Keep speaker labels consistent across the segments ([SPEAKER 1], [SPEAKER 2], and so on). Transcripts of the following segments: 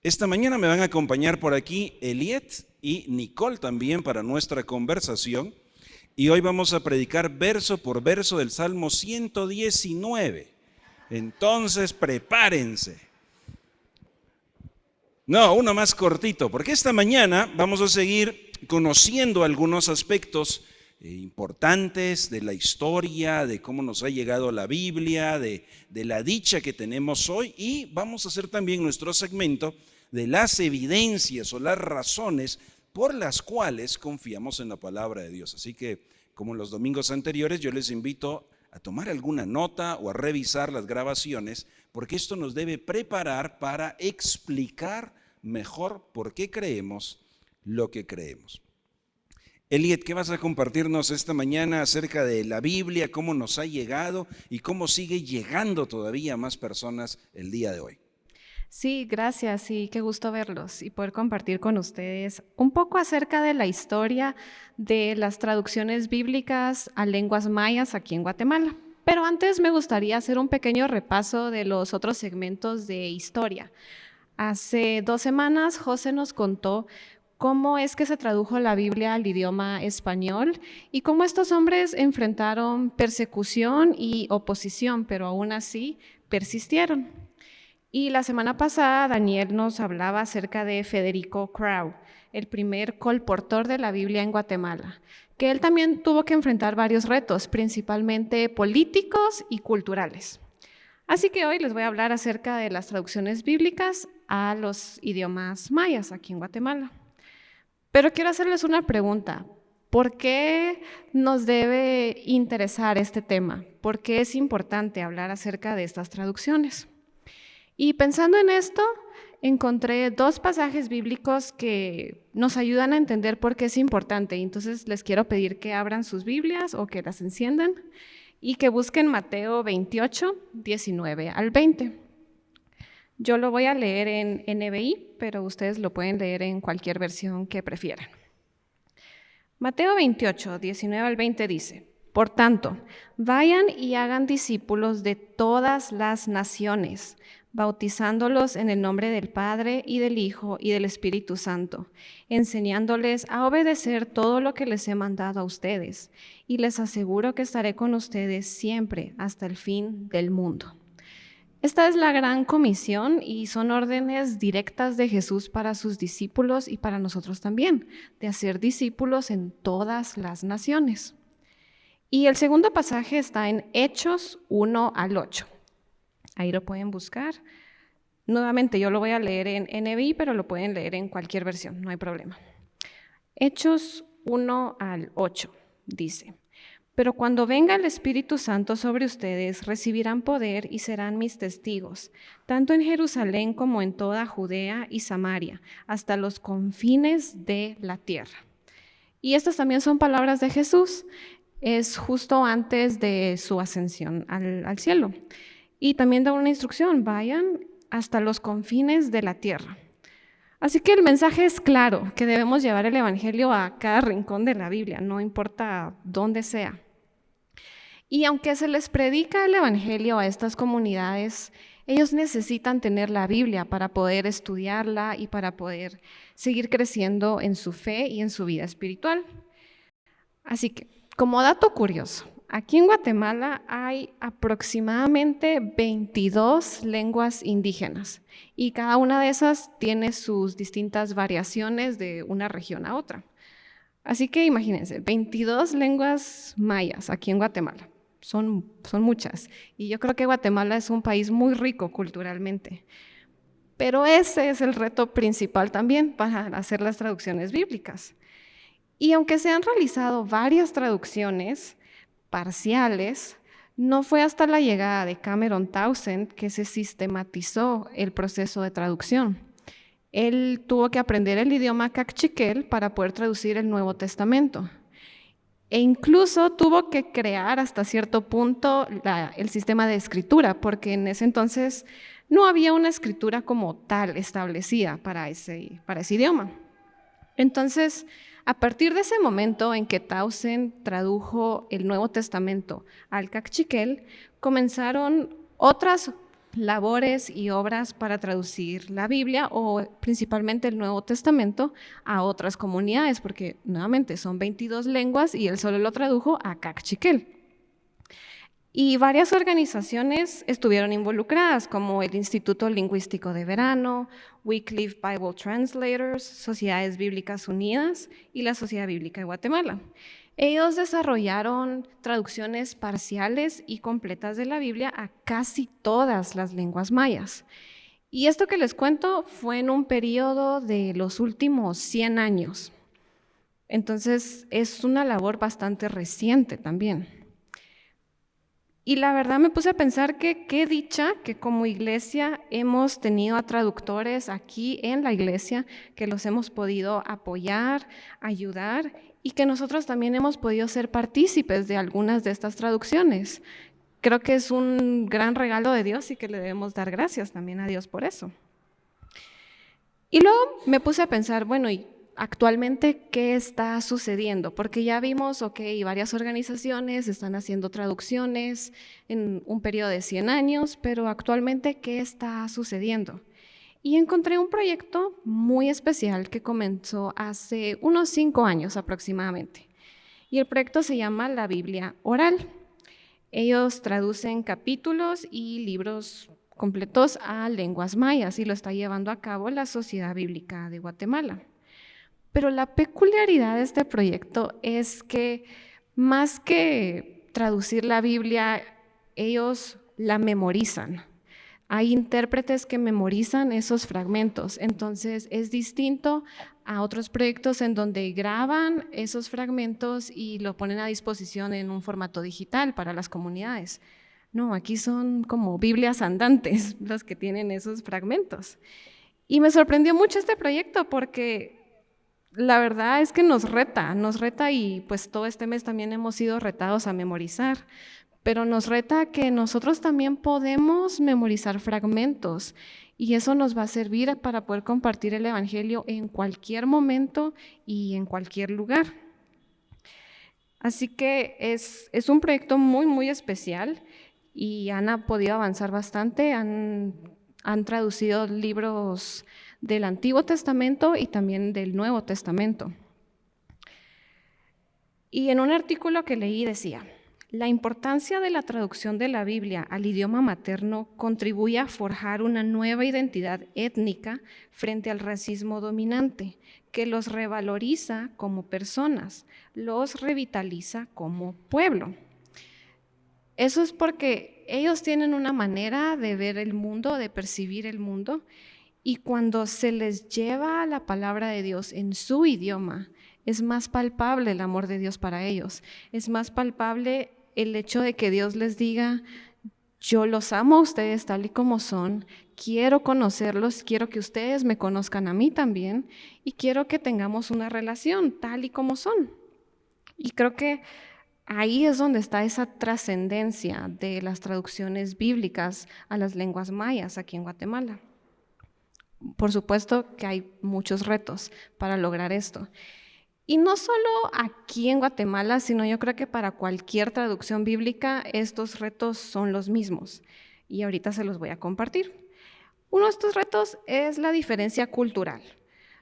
[SPEAKER 1] Esta mañana me van a acompañar por aquí Eliet y Nicole también para nuestra conversación. Y hoy vamos a predicar verso por verso del Salmo 119. Entonces, prepárense. No, uno más cortito, porque esta mañana vamos a seguir conociendo algunos aspectos importantes de la historia, de cómo nos ha llegado la Biblia, de la dicha que tenemos hoy, y vamos a hacer también nuestro segmento de las evidencias o las razones por las cuales confiamos en la palabra de Dios. Así que, como en los domingos anteriores, yo les invito a tomar alguna nota o a revisar las grabaciones, porque esto nos debe preparar para explicar mejor por qué creemos lo que creemos. Eliet, ¿qué vas a compartirnos esta mañana acerca de la Biblia, cómo nos ha llegado y cómo sigue llegando todavía a más personas el día de hoy?
[SPEAKER 2] Sí, gracias y qué gusto verlos y poder compartir con ustedes un poco acerca de la historia de las traducciones bíblicas a lenguas mayas aquí en Guatemala. Pero antes me gustaría hacer un pequeño repaso de los otros segmentos de historia. Hace 2 semanas José nos contó cómo es que se tradujo la Biblia al idioma español y cómo estos hombres enfrentaron persecución y oposición, pero aún así persistieron. Y la semana pasada Daniel nos hablaba acerca de Federico Crowe, el primer colportor de la Biblia en Guatemala, que él también tuvo que enfrentar varios retos, principalmente políticos y culturales. Así que hoy les voy a hablar acerca de las traducciones bíblicas a los idiomas mayas aquí en Guatemala. Pero quiero hacerles una pregunta. ¿Por qué nos debe interesar este tema? ¿Por qué es importante hablar acerca de estas traducciones? Y pensando en esto, encontré 2 pasajes bíblicos que nos ayudan a entender por qué es importante. Entonces les quiero pedir que abran sus Biblias o que las enciendan y que busquen Mateo 28, 19 al 20. Yo lo voy a leer en NBI, pero ustedes lo pueden leer en cualquier versión que prefieran. Mateo 28, 19 al 20 dice: Por tanto, vayan y hagan discípulos de todas las naciones, bautizándolos en el nombre del Padre y del Hijo y del Espíritu Santo, enseñándoles a obedecer todo lo que les he mandado a ustedes, y les aseguro que estaré con ustedes siempre hasta el fin del mundo. Esta es la gran comisión y son órdenes directas de Jesús para sus discípulos y para nosotros también, de hacer discípulos en todas las naciones. Y el segundo pasaje está en Hechos 1 al 8. Ahí lo pueden buscar. Nuevamente yo lo voy a leer en NBI, pero lo pueden leer en cualquier versión, no hay problema. Hechos 1 al 8 dice: Pero cuando venga el Espíritu Santo sobre ustedes, recibirán poder y serán mis testigos, tanto en Jerusalén como en toda Judea y Samaria, hasta los confines de la tierra. Y estas también son palabras de Jesús. Es justo antes de su ascensión al cielo. Y también da una instrucción: vayan hasta los confines de la tierra. Así que el mensaje es claro, que debemos llevar el Evangelio a cada rincón de la Biblia, no importa dónde sea. Y aunque se les predica el Evangelio a estas comunidades, ellos necesitan tener la Biblia para poder estudiarla y para poder seguir creciendo en su fe y en su vida espiritual. Así que, como dato curioso, aquí en Guatemala hay aproximadamente 22 lenguas indígenas y cada una de esas tiene sus distintas variaciones de una región a otra. Así que imagínense, 22 lenguas mayas aquí en Guatemala. Son muchas. Y yo creo que Guatemala es un país muy rico culturalmente. Pero ese es el reto principal también para hacer las traducciones bíblicas. Y aunque se han realizado varias traducciones parciales, no fue hasta la llegada de Cameron Townsend que se sistematizó el proceso de traducción. Él tuvo que aprender el idioma cachiquel para poder traducir el Nuevo Testamento. E incluso tuvo que crear hasta cierto punto el sistema de escritura, porque en ese entonces no había una escritura como tal establecida para ese idioma. Entonces, a partir de ese momento en que Townsend tradujo el Nuevo Testamento al cachiquel, comenzaron otras labores y obras para traducir la Biblia o principalmente el Nuevo Testamento a otras comunidades, porque nuevamente son 22 lenguas y él solo lo tradujo a Cachiquel. Y varias organizaciones estuvieron involucradas, como el Instituto Lingüístico de Verano, Wycliffe Bible Translators, Sociedades Bíblicas Unidas y la Sociedad Bíblica de Guatemala. Ellos desarrollaron traducciones parciales y completas de la Biblia a casi todas las lenguas mayas. Y esto que les cuento fue en un periodo de los últimos 100 años. Entonces, es una labor bastante reciente también. Y la verdad me puse a pensar que qué dicha que como iglesia hemos tenido a traductores aquí en la iglesia, que los hemos podido apoyar, ayudar y que nosotros también hemos podido ser partícipes de algunas de estas traducciones. Creo que es un gran regalo de Dios y que le debemos dar gracias también a Dios por eso. Y luego me puse a pensar, bueno, ¿y actualmente qué está sucediendo? Porque ya vimos, varias organizaciones están haciendo traducciones en un periodo de 100 años, pero actualmente, ¿qué está sucediendo? Y encontré un proyecto muy especial que comenzó hace unos 5 años aproximadamente. Y el proyecto se llama La Biblia Oral. Ellos traducen capítulos y libros completos a lenguas mayas y lo está llevando a cabo la Sociedad Bíblica de Guatemala. Pero la peculiaridad de este proyecto es que más que traducir la Biblia, ellos la memorizan. Hay intérpretes que memorizan esos fragmentos, entonces es distinto a otros proyectos en donde graban esos fragmentos y lo ponen a disposición en un formato digital para las comunidades. No, aquí son como Biblias andantes los que tienen esos fragmentos. Y me sorprendió mucho este proyecto porque la verdad es que nos reta y pues todo este mes también hemos sido retados a memorizar, pero nos reta que nosotros también podemos memorizar fragmentos y eso nos va a servir para poder compartir el evangelio en cualquier momento y en cualquier lugar. Así que es un proyecto muy, muy especial y han podido avanzar bastante, han traducido libros del Antiguo Testamento y también del Nuevo Testamento. Y en un artículo que leí decía, la importancia de la traducción de la Biblia al idioma materno contribuye a forjar una nueva identidad étnica frente al racismo dominante, que los revaloriza como personas, los revitaliza como pueblo. Eso es porque ellos tienen una manera de ver el mundo, de percibir el mundo, y cuando se les lleva la palabra de Dios en su idioma, es más palpable el amor de Dios para ellos. Es más palpable el hecho de que Dios les diga, yo los amo a ustedes tal y como son, quiero conocerlos, quiero que ustedes me conozcan a mí también y quiero que tengamos una relación tal y como son. Y creo que ahí es donde está esa trascendencia de las traducciones bíblicas a las lenguas mayas aquí en Guatemala. Por supuesto que hay muchos retos para lograr esto. Y no solo aquí en Guatemala, sino yo creo que para cualquier traducción bíblica estos retos son los mismos. Y ahorita se los voy a compartir. Uno de estos retos es la diferencia cultural.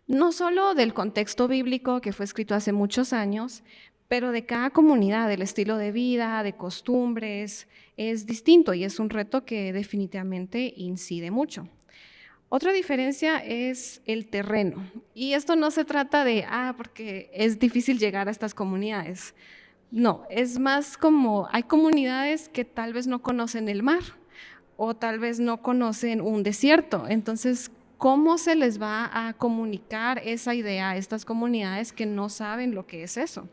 [SPEAKER 2] No solo del contexto bíblico que fue escrito hace muchos años, pero de cada comunidad, el estilo de vida, de costumbres, es distinto y es un reto que definitivamente incide mucho. Otra diferencia es el terreno, y esto no se trata de, porque es difícil llegar a estas comunidades. No, es más como, hay comunidades que tal vez no conocen el mar, o tal vez no conocen un desierto, entonces, ¿cómo se les va a comunicar esa idea a estas comunidades que no saben lo que es eso?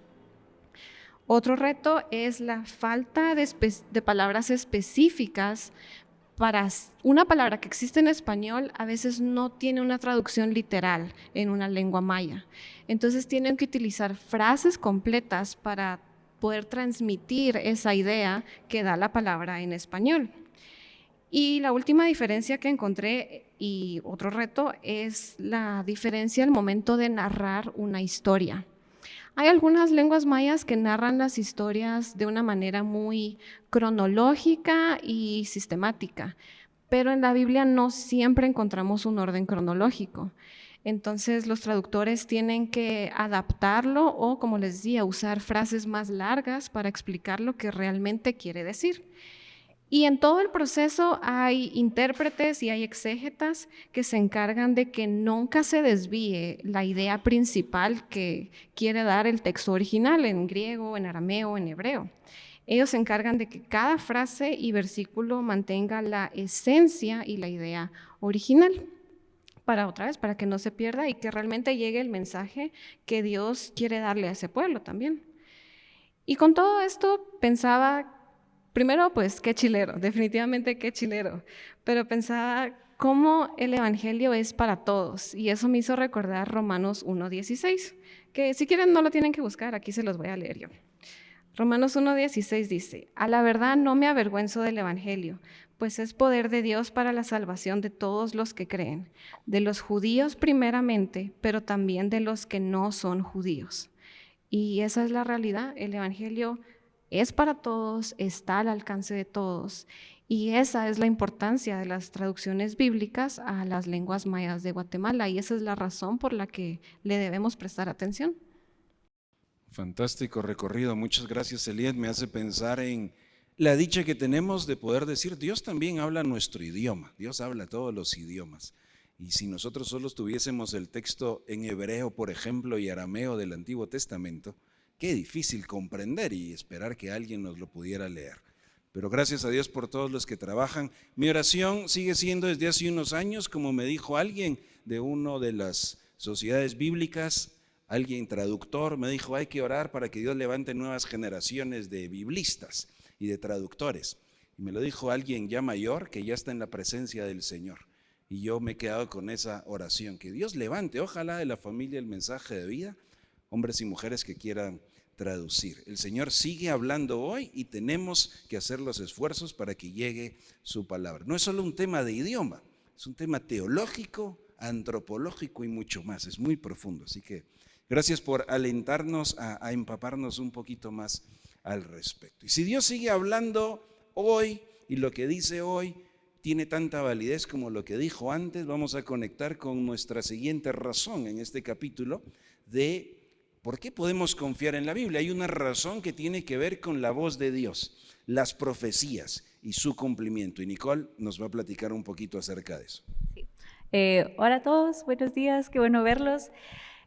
[SPEAKER 2] Otro reto es la falta de palabras específicas. Para una palabra que existe en español, a veces no tiene una traducción literal en una lengua maya. Entonces tienen que utilizar frases completas para poder transmitir esa idea que da la palabra en español. Y la última diferencia que encontré, y otro reto, es la diferencia al momento de narrar una historia. Hay algunas lenguas mayas que narran las historias de una manera muy cronológica y sistemática, pero en la Biblia no siempre encontramos un orden cronológico. Entonces los traductores tienen que adaptarlo o, como les decía, usar frases más largas para explicar lo que realmente quiere decir. Y en todo el proceso hay intérpretes y hay exégetas que se encargan de que nunca se desvíe la idea principal que quiere dar el texto original en griego, en arameo, en hebreo. Ellos se encargan de que cada frase y versículo mantenga la esencia y la idea original, para que no se pierda y que realmente llegue el mensaje que Dios quiere darle a ese pueblo también. Y con todo esto pensaba, primero pues qué chilero, definitivamente qué chilero, pero pensaba cómo el evangelio es para todos, y eso me hizo recordar Romanos 1:16, que si quieren no lo tienen que buscar, aquí se los voy a leer yo. Romanos 1:16 dice: a la verdad no me avergüenzo del evangelio, pues es poder de Dios para la salvación de todos los que creen, de los judíos primeramente, pero también de los que no son judíos. Y esa es la realidad, el evangelio es para todos, está al alcance de todos, y esa es la importancia de las traducciones bíblicas a las lenguas mayas de Guatemala, y esa es la razón por la que le debemos prestar atención.
[SPEAKER 1] Fantástico recorrido, muchas gracias, Eliet. Me hace pensar en la dicha que tenemos de poder decir, Dios también habla nuestro idioma, Dios habla todos los idiomas. Y si nosotros solo tuviésemos el texto en hebreo, por ejemplo, y arameo del Antiguo Testamento, qué difícil comprender y esperar que alguien nos lo pudiera leer. Pero gracias a Dios por todos los que trabajan. Mi oración sigue siendo desde hace unos años, como me dijo alguien de una de las sociedades bíblicas, alguien traductor, me dijo, hay que orar para que Dios levante nuevas generaciones de biblistas y de traductores. Y me lo dijo alguien ya mayor que ya está en la presencia del Señor. Y yo me he quedado con esa oración, que Dios levante, ojalá de la familia el mensaje de vida, hombres y mujeres que quieran traducir. El Señor sigue hablando hoy y tenemos que hacer los esfuerzos para que llegue su palabra. No es solo un tema de idioma, es un tema teológico, antropológico y mucho más, es muy profundo. Así que gracias por alentarnos a empaparnos un poquito más al respecto. Y si Dios sigue hablando hoy y lo que dice hoy tiene tanta validez como lo que dijo antes, vamos a conectar con nuestra siguiente razón en este capítulo de por qué podemos confiar en la Biblia. Hay una razón que tiene que ver con la voz de Dios, las profecías y su cumplimiento. Y Nicole nos va a platicar un poquito acerca de eso.
[SPEAKER 3] Sí. Hola a todos, buenos días, qué bueno verlos.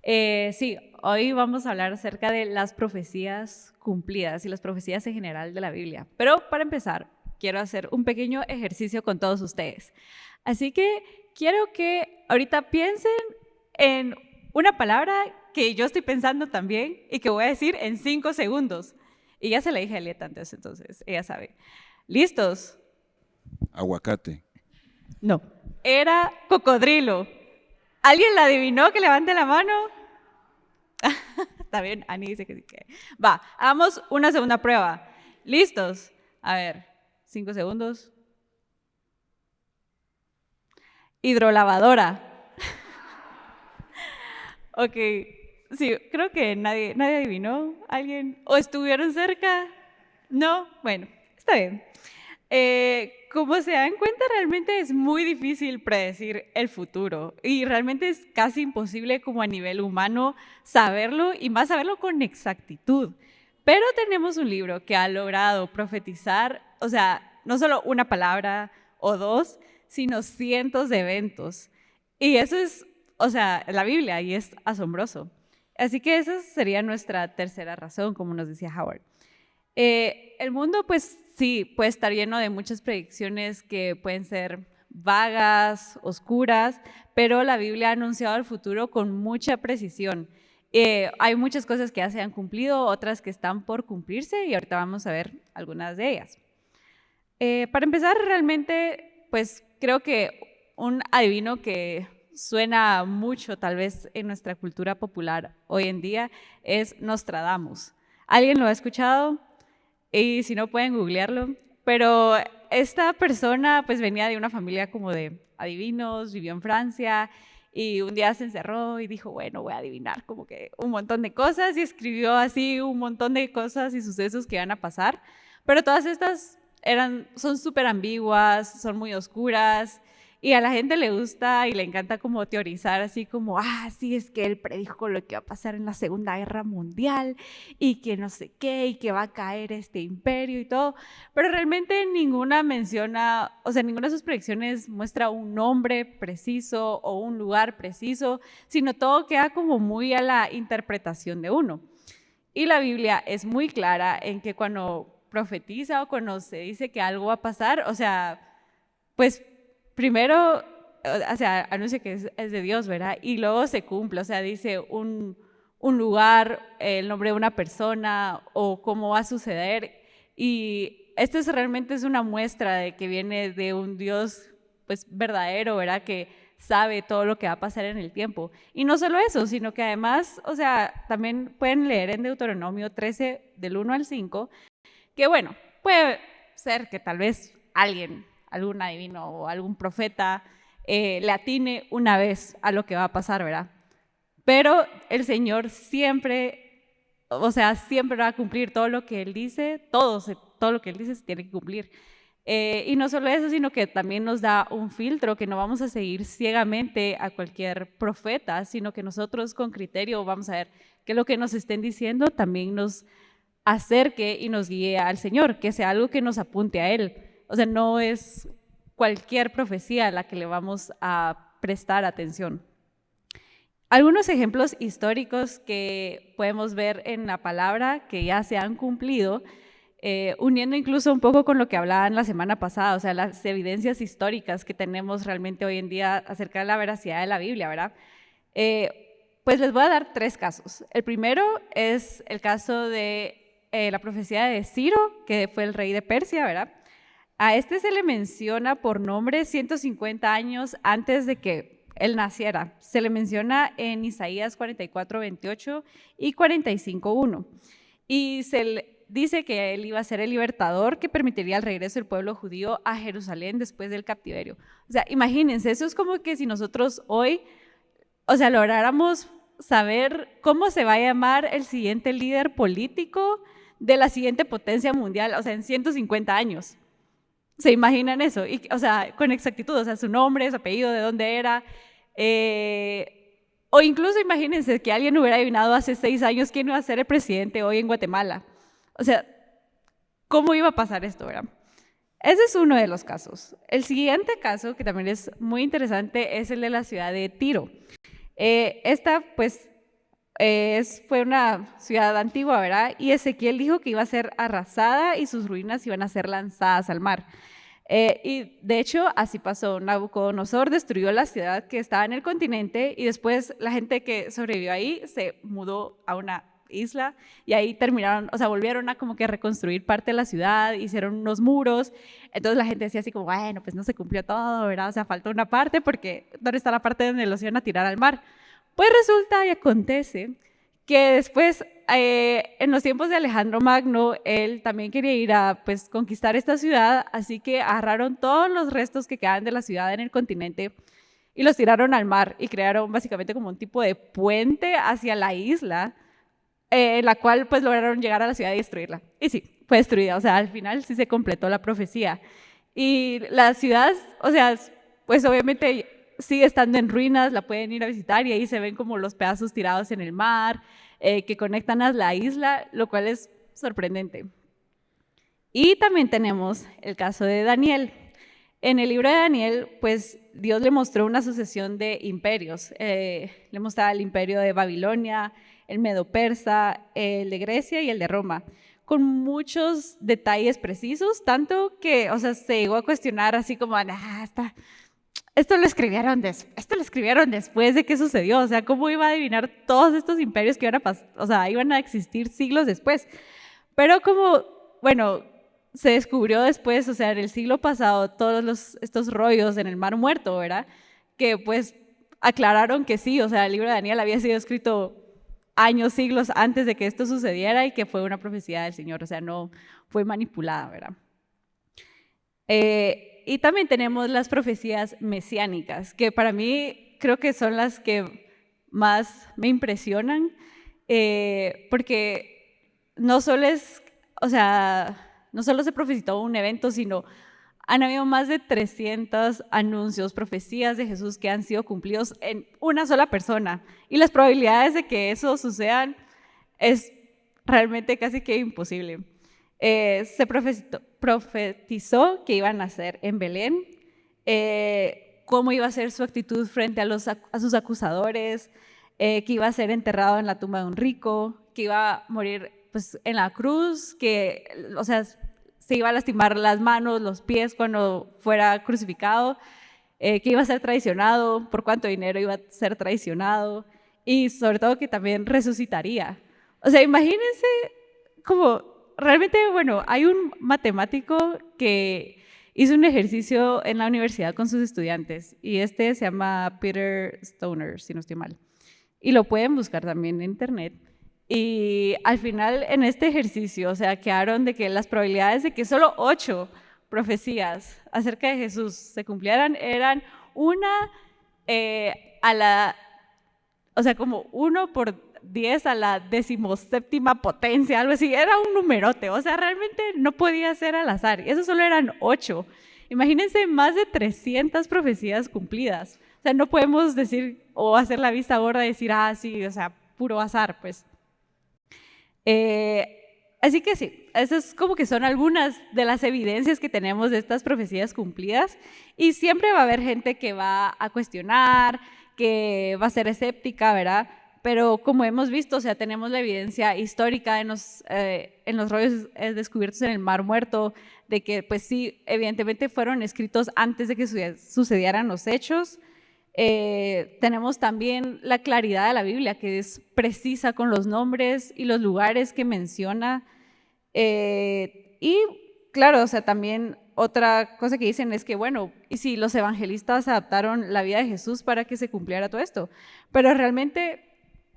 [SPEAKER 3] Sí, hoy vamos a hablar acerca de las profecías cumplidas y las profecías en general de la Biblia. Pero para empezar, quiero hacer un pequeño ejercicio con todos ustedes. Así que quiero que ahorita piensen en una palabra que yo estoy pensando también y que voy a decir en 5 segundos. Y ya se la dije a Eliet antes, entonces ella sabe. ¿Listos?
[SPEAKER 1] Aguacate.
[SPEAKER 3] No, era cocodrilo. ¿Alguien la adivinó? Que levante la mano. Está bien, Ani dice que sí. Va, hagamos una segunda prueba. ¿Listos? A ver, 5 segundos. Hidrolavadora. Ok, sí, creo que nadie adivinó. ¿Alguien? ¿O estuvieron cerca? ¿No? Bueno, está bien. Como se dan cuenta, realmente es muy difícil predecir el futuro y realmente es casi imposible como a nivel humano saberlo y más saberlo con exactitud. Pero tenemos un libro que ha logrado profetizar, o sea, no solo una palabra o dos, sino cientos de eventos. Y eso es, o sea, la Biblia, y es asombroso. Así que esa sería nuestra tercera razón, como nos decía Howard. El mundo, pues sí, puede estar lleno de muchas predicciones que pueden ser vagas, oscuras, pero la Biblia ha anunciado el futuro con mucha precisión. Hay muchas cosas que ya se han cumplido, otras que están por cumplirse, y ahorita vamos a ver algunas de ellas. Para empezar, realmente, pues creo que un adivino que suena mucho tal vez en nuestra cultura popular hoy en día es Nostradamus. ¿Alguien lo ha escuchado? Y si no, pueden googlearlo. Pero esta persona pues venía de una familia como de adivinos, vivió en Francia y un día se encerró y dijo, bueno, voy a adivinar como que un montón de cosas, y escribió así un montón de cosas y sucesos que van a pasar. Pero todas estas son súper ambiguas, son muy oscuras, y a la gente le gusta y le encanta como teorizar así como, sí, es que él predijo lo que va a pasar en la Segunda Guerra Mundial y que no sé qué, y que va a caer este imperio y todo, pero realmente ninguna menciona, o sea, ninguna de sus predicciones muestra un nombre preciso o un lugar preciso, sino todo queda como muy a la interpretación de uno. Y la Biblia es muy clara en que cuando profetiza o cuando se dice que algo va a pasar, o sea, pues primero, o sea, anuncia que es de Dios, ¿verdad? Y luego se cumple, o sea, dice un lugar, el nombre de una persona o cómo va a suceder. Y esto realmente es una muestra de que viene de un Dios, pues, verdadero, ¿verdad? Que sabe todo lo que va a pasar en el tiempo. Y no solo eso, sino que además, o sea, también pueden leer en Deuteronomio 13, del 1 al 5, que bueno, puede ser que tal vez algún adivino o algún profeta le atine una vez a lo que va a pasar, ¿verdad? Pero el Señor siempre, o sea, siempre va a cumplir todo lo que Él dice, todo lo que Él dice se tiene que cumplir. Y no solo eso, sino que también nos da un filtro, que no vamos a seguir ciegamente a cualquier profeta, sino que nosotros con criterio vamos a ver que lo que nos estén diciendo también nos acerque y nos guíe al Señor, que sea algo que nos apunte a Él. O sea, no es cualquier profecía a la que le vamos a prestar atención. Algunos ejemplos históricos que podemos ver en la palabra que ya se han cumplido, uniendo incluso un poco con lo que hablaban la semana pasada, o sea, las evidencias históricas que tenemos realmente hoy en día acerca de la veracidad de la Biblia, ¿verdad? Pues les voy a dar 3 casos. El primero es el caso de la profecía de Ciro, que fue el rey de Persia, ¿verdad? A este se le menciona por nombre 150 años antes de que él naciera. Se le menciona en Isaías 44, 28 y 45, 1. Y se dice que él iba a ser el libertador que permitiría el regreso del pueblo judío a Jerusalén después del cautiverio. O sea, imagínense, eso es como que si nosotros hoy, o sea, lográramos saber cómo se va a llamar el siguiente líder político de la siguiente potencia mundial, o sea, en 150 años. ¿Se imaginan eso? Y, o sea, con exactitud, o sea, su nombre, su apellido, de dónde era. O incluso imagínense que alguien hubiera adivinado hace 6 años quién iba a ser el presidente hoy en Guatemala. O sea, ¿cómo iba a pasar esto, verdad? Ese es uno de los casos. El siguiente caso, que también es muy interesante, es el de la ciudad de Tiro. Esta, pues, fue una ciudad antigua, ¿verdad? Y Ezequiel dijo que iba a ser arrasada y sus ruinas iban a ser lanzadas al mar. Y de hecho, así pasó. Nabucodonosor destruyó la ciudad que estaba en el continente y después la gente que sobrevivió ahí se mudó a una isla y ahí terminaron, o sea, volvieron a como que reconstruir parte de la ciudad, hicieron unos muros. Entonces la gente decía así como, bueno, pues no se cumplió todo, ¿verdad? O sea, faltó una parte porque ¿dónde está la parte donde los iban a tirar al mar? Pues resulta y acontece que después, en los tiempos de Alejandro Magno, él también quería ir a pues, conquistar esta ciudad, así que agarraron todos los restos que quedaban de la ciudad en el continente y los tiraron al mar y crearon básicamente como un tipo de puente hacia la isla, en la cual pues lograron llegar a la ciudad y destruirla. Y sí, fue destruida, o sea, al final sí se completó la profecía. Y la ciudad, o sea, pues obviamente sigue estando en ruinas, la pueden ir a visitar y ahí se ven como los pedazos tirados en el mar, que conectan a la isla, lo cual es sorprendente. Y también tenemos el caso de Daniel. En el libro de Daniel, pues Dios le mostró una sucesión de imperios. Le mostraba el imperio de Babilonia, el medo-persa, el de Grecia y el de Roma, con muchos detalles precisos, tanto que, o sea, se llegó a cuestionar así como, esto lo escribieron después de que sucedió, o sea, ¿cómo iba a adivinar todos estos imperios que iban a existir siglos después? Pero como, bueno, se descubrió después, o sea, en el siglo pasado, todos estos rollos en el Mar Muerto, ¿verdad? Que pues aclararon que sí, o sea, el libro de Daniel había sido escrito años, siglos antes de que esto sucediera y que fue una profecía del Señor, o sea, no fue manipulada, ¿verdad? Y también tenemos las profecías mesiánicas, que para mí creo que son las que más me impresionan, porque no solo es, o sea, no solo se profetizó un evento, sino han habido más de 300 anuncios, profecías de Jesús que han sido cumplidos en una sola persona. Y las probabilidades de que eso sucedan es realmente casi que imposible. Se profetizó que iba a nacer en Belén, cómo iba a ser su actitud frente a sus acusadores, que iba a ser enterrado en la tumba de un rico, que iba a morir pues, en la cruz, que, o sea, se iba a lastimar las manos, los pies cuando fuera crucificado, que iba a ser traicionado, por cuánto dinero iba a ser traicionado, y sobre todo que también resucitaría. O sea, imagínense como realmente, bueno, hay un matemático que hizo un ejercicio en la universidad con sus estudiantes y se llama Peter Stoner, si no estoy mal. Y lo pueden buscar también en internet. Y al final, en este ejercicio, o sea, quedaron de que las probabilidades de que solo 8 profecías acerca de Jesús se cumplieran eran una o sea, como 1 por 10 a la 17ª potencia, algo así. Era un numerote, o sea, realmente no podía ser al azar. Y eso solo eran 8. Imagínense más de 300 profecías cumplidas. O sea, no podemos decir o hacer la vista gorda y decir, sí, o sea, puro azar, pues. Así que sí, esas como que son algunas de las evidencias que tenemos de estas profecías cumplidas, y siempre va a haber gente que va a cuestionar, que va a ser escéptica, ¿verdad? Pero como hemos visto, o sea, tenemos la evidencia histórica en los rollos descubiertos en el Mar Muerto, de que pues sí, evidentemente fueron escritos antes de que sucedieran los hechos. Tenemos también la claridad de la Biblia, que es precisa con los nombres y los lugares que menciona. Y claro, o sea, también otra cosa que dicen es que, bueno, y si los evangelistas adaptaron la vida de Jesús para que se cumpliera todo esto, pero realmente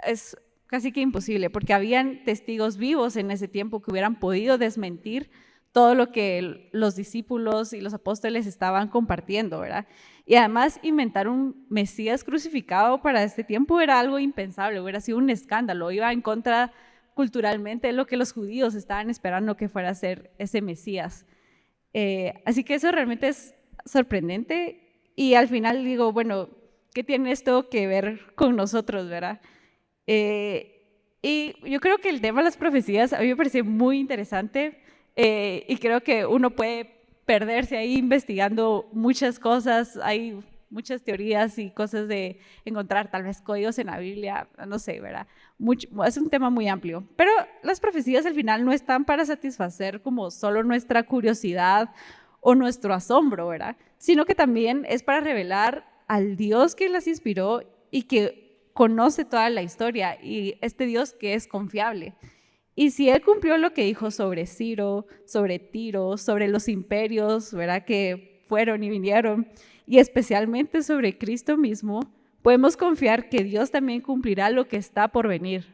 [SPEAKER 3] es casi que imposible, porque habían testigos vivos en ese tiempo que hubieran podido desmentir todo lo que los discípulos y los apóstoles estaban compartiendo, ¿verdad? Y además inventar un Mesías crucificado para este tiempo era algo impensable, hubiera sido un escándalo, iba en contra culturalmente de lo que los judíos estaban esperando que fuera a ser ese Mesías. Así que eso realmente es sorprendente, y al final digo, bueno, ¿qué tiene esto que ver con nosotros, verdad? Y yo creo que el tema de las profecías a mí me parece muy interesante, y creo que uno puede perderse ahí investigando muchas cosas. Hay muchas teorías y cosas de encontrar tal vez códigos en la Biblia, no sé, ¿verdad? Es un tema muy amplio, pero las profecías al final no están para satisfacer como solo nuestra curiosidad o nuestro asombro, ¿verdad? Sino que también es para revelar al Dios que las inspiró y que conoce toda la historia, y este Dios que es confiable. Y si Él cumplió lo que dijo sobre Ciro, sobre Tiro, sobre los imperios, ¿verdad?, que fueron y vinieron, y especialmente sobre Cristo mismo, podemos confiar que Dios también cumplirá lo que está por venir,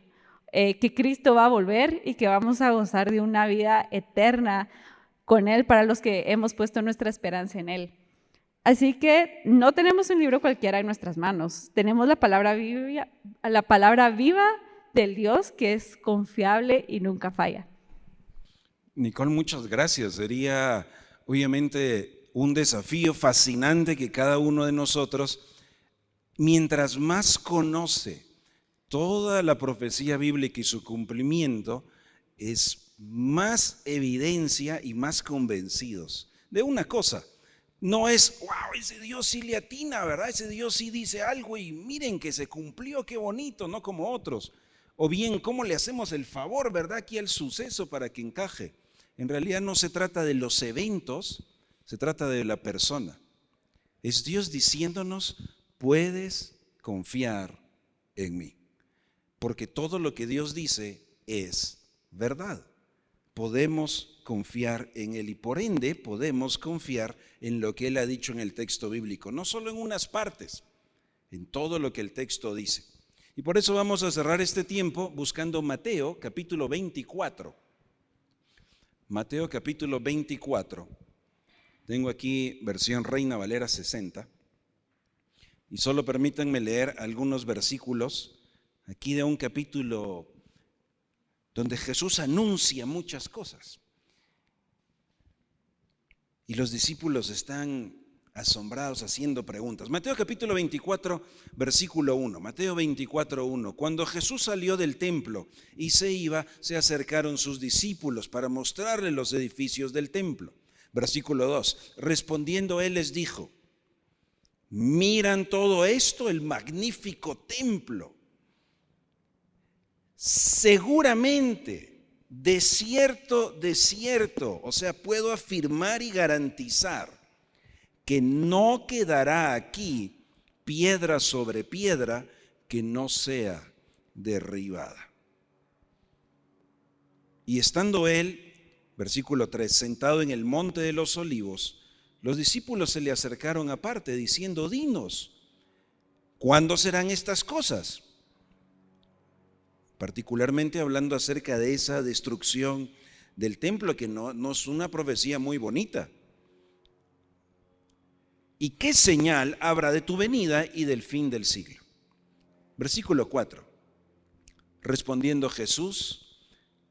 [SPEAKER 3] que Cristo va a volver y que vamos a gozar de una vida eterna con Él para los que hemos puesto nuestra esperanza en Él. Así que no tenemos un libro cualquiera en nuestras manos, tenemos la palabra viva del Dios que es confiable y nunca falla.
[SPEAKER 1] Nicole, muchas gracias. Sería obviamente un desafío fascinante que cada uno de nosotros, mientras más conoce toda la profecía bíblica y su cumplimiento, es más evidencia y más convencidos de una cosa. No es, wow, ese Dios sí le atina, ¿verdad? Ese Dios sí dice algo y miren que se cumplió, qué bonito, no como otros. O bien, ¿cómo le hacemos el favor, verdad, aquí al suceso para que encaje? En realidad no se trata de los eventos, se trata de la persona. Es Dios diciéndonos, puedes confiar en mí. Porque todo lo que Dios dice es verdad. Podemos confiar en Él y por ende podemos confiar en lo que Él ha dicho en el texto bíblico. No solo en unas partes, en todo lo que el texto dice. Y por eso vamos a cerrar este tiempo buscando Mateo capítulo 24. Mateo capítulo 24. Tengo aquí versión Reina Valera 60. Y solo permítanme leer algunos versículos aquí de un capítulo donde Jesús anuncia muchas cosas. Y los discípulos están asombrados haciendo preguntas. Mateo capítulo 24, versículo 1. Mateo 24, 1. Cuando Jesús salió del templo y se iba, se acercaron sus discípulos para mostrarle los edificios del templo. Versículo 2. Respondiendo él les dijo: miran todo esto, el magnífico templo. Seguramente, de cierto, o sea, puedo afirmar y garantizar que no quedará aquí piedra sobre piedra que no sea derribada. Y estando él, versículo 3, sentado en el monte de los olivos, los discípulos se le acercaron aparte diciendo: dinos, ¿cuándo serán estas cosas? Particularmente hablando acerca de esa destrucción del templo, que no es una profecía muy bonita. ¿Y qué señal habrá de tu venida y del fin del siglo? Versículo 4. Respondiendo Jesús,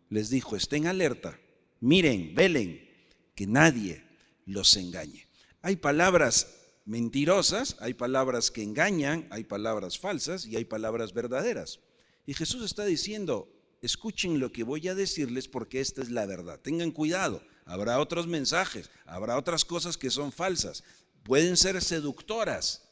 [SPEAKER 1] les dijo: estén alerta, miren, velen, que nadie los engañe. Hay palabras mentirosas, hay palabras que engañan, hay palabras falsas y hay palabras verdaderas. Y Jesús está diciendo: escuchen lo que voy a decirles porque esta es la verdad. Tengan cuidado, habrá otros mensajes, habrá otras cosas que son falsas. Pueden ser seductoras,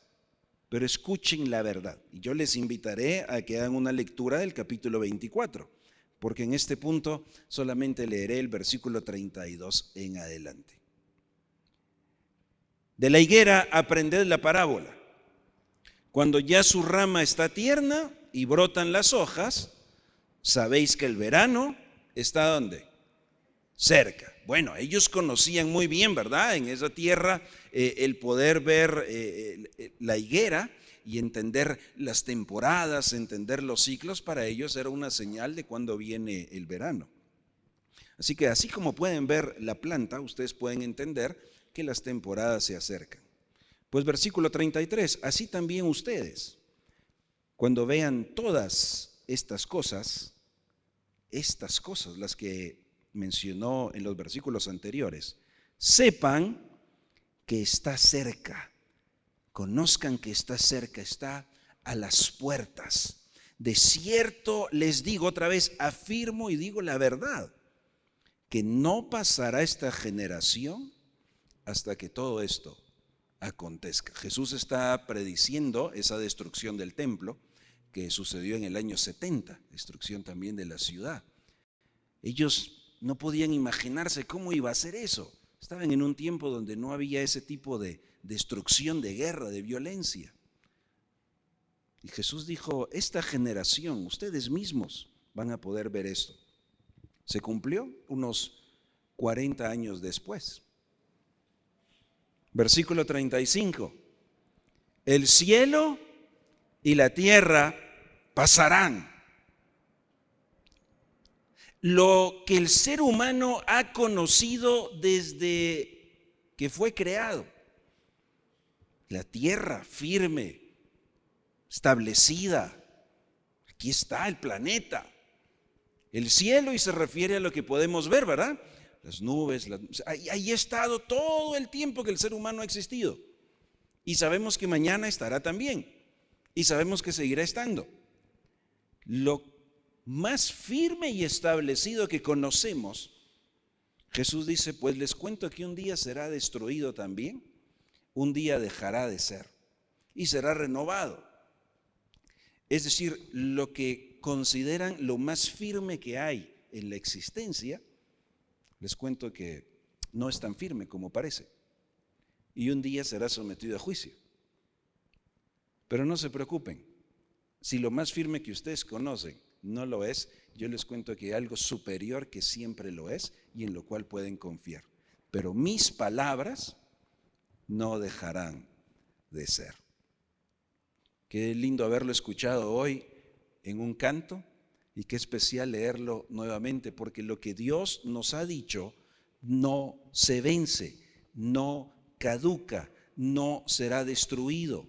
[SPEAKER 1] pero escuchen la verdad. Y yo les invitaré a que hagan una lectura del capítulo 24, porque en este punto solamente leeré el versículo 32 en adelante. De la higuera aprended la parábola. Cuando ya su rama está tierna y brotan las hojas, sabéis que el verano está ¿dónde? Cerca. Bueno, ellos conocían muy bien, ¿verdad? En esa tierra el poder ver la higuera y entender las temporadas, entender los ciclos, para ellos era una señal de cuándo viene el verano. Así que así como pueden ver la planta, ustedes pueden entender que las temporadas se acercan. Pues versículo 33, así también ustedes, cuando vean todas estas cosas, las que mencionó en los versículos anteriores, sepan que está cerca, conozcan que está cerca, está a las puertas. De cierto les digo, otra vez afirmo y digo la verdad, que no pasará esta generación hasta que todo esto acontezca. Jesús está prediciendo esa destrucción del templo que sucedió en el año 70, destrucción también de la ciudad. Ellos no podían imaginarse cómo iba a ser eso. Estaban en un tiempo donde no había ese tipo de destrucción, de guerra, de violencia. Y Jesús dijo: esta generación, ustedes mismos van a poder ver esto. Se cumplió unos 40 años después. Versículo 35. El cielo y la tierra pasarán. Lo que el ser humano ha conocido desde que fue creado. La tierra firme, establecida. Aquí está el planeta. El cielo, y se refiere a lo que podemos ver, ¿verdad? Las nubes, ahí ha estado todo el tiempo que el ser humano ha existido. Y sabemos que mañana estará también. Y sabemos que seguirá estando. Lo más firme y establecido que conocemos, Jesús dice: pues les cuento que un día será destruido también, un día dejará de ser y será renovado. Es decir, lo que consideran lo más firme que hay en la existencia, les cuento que no es tan firme como parece, y un día será sometido a juicio. Pero no se preocupen, si lo más firme que ustedes conocen no lo es, yo les cuento que hay algo superior que siempre lo es y en lo cual pueden confiar. Pero mis palabras no dejarán de ser. Qué lindo haberlo escuchado hoy en un canto, y qué especial leerlo nuevamente, porque lo que Dios nos ha dicho no se vence, no caduca, no será destruido.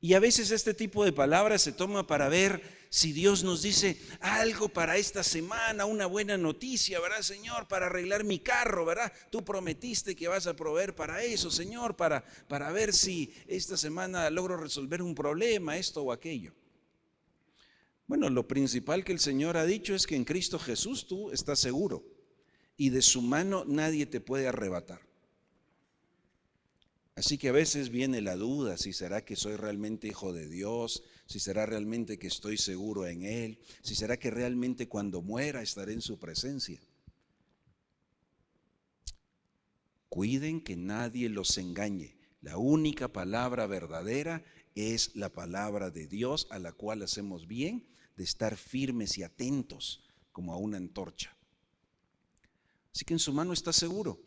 [SPEAKER 1] Y a veces este tipo de palabras se toma para ver si Dios nos dice algo para esta semana, una buena noticia, ¿verdad, Señor? Para arreglar mi carro, ¿verdad? Tú prometiste que vas a proveer para eso, Señor, para ver si esta semana logro resolver un problema, esto o aquello. Bueno, lo principal que el Señor ha dicho es que en Cristo Jesús tú estás seguro y de su mano nadie te puede arrebatar. Así que a veces viene la duda, si será que soy realmente hijo de Dios, si será realmente que estoy seguro en Él, si será que realmente cuando muera estaré en su presencia. Cuiden que nadie los engañe. La única palabra verdadera es la palabra de Dios, a la cual hacemos bien de estar firmes y atentos como a una antorcha. Así que en su mano está seguro.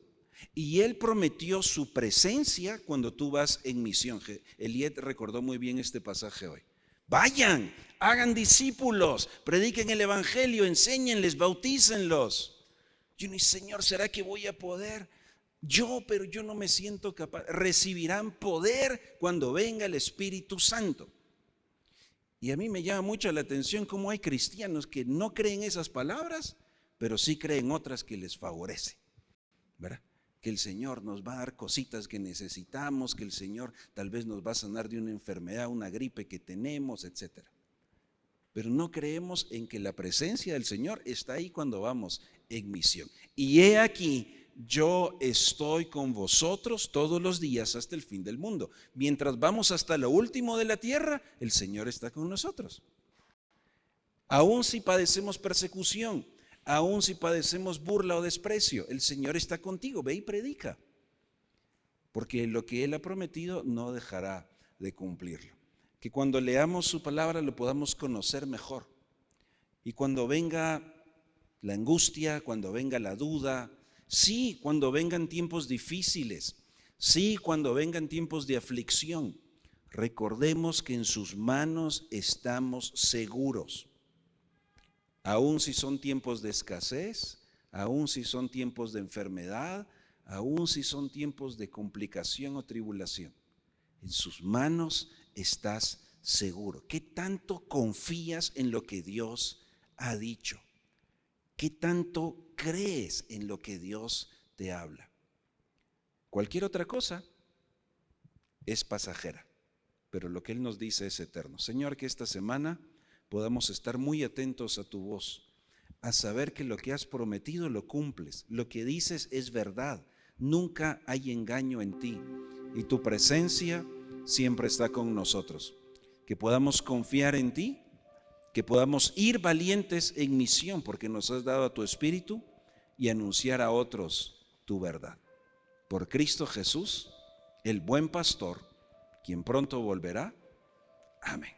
[SPEAKER 1] Y Él prometió su presencia cuando tú vas en misión. Eliet recordó muy bien este pasaje hoy. Vayan, hagan discípulos, prediquen el evangelio, enséñenles, bautícenlos. Yo ni, Señor, ¿será que voy a poder? Pero yo no me siento capaz. Recibirán poder cuando venga el Espíritu Santo. Y a mí me llama mucho la atención cómo hay cristianos que no creen esas palabras, pero sí creen otras que les favorecen, ¿verdad? Que el Señor nos va a dar cositas que necesitamos, que el Señor tal vez nos va a sanar de una enfermedad, una gripe que tenemos, etc. Pero no creemos en que la presencia del Señor está ahí cuando vamos en misión. Y he aquí, yo estoy con vosotros todos los días hasta el fin del mundo. Mientras vamos hasta lo último de la tierra, el Señor está con nosotros. Aún si padecemos persecución, aún si padecemos burla o desprecio, el Señor está contigo, ve y predica. Porque lo que Él ha prometido no dejará de cumplirlo. Que cuando leamos su palabra lo podamos conocer mejor. Y cuando venga la angustia, cuando venga la duda, sí, cuando vengan tiempos difíciles, sí, cuando vengan tiempos de aflicción, recordemos que en sus manos estamos seguros. Aún si son tiempos de escasez, aún si son tiempos de enfermedad, aún si son tiempos de complicación o tribulación, en sus manos estás seguro. ¿Qué tanto confías en lo que Dios ha dicho? ¿Qué tanto crees en lo que Dios te habla? Cualquier otra cosa es pasajera, pero lo que Él nos dice es eterno. Señor, que esta semana podamos estar muy atentos a tu voz, a saber que lo que has prometido lo cumples, lo que dices es verdad, nunca hay engaño en ti y tu presencia siempre está con nosotros. Que podamos confiar en ti, que podamos ir valientes en misión porque nos has dado a tu Espíritu y anunciar a otros tu verdad. Por Cristo Jesús, el buen pastor, quien pronto volverá. Amén.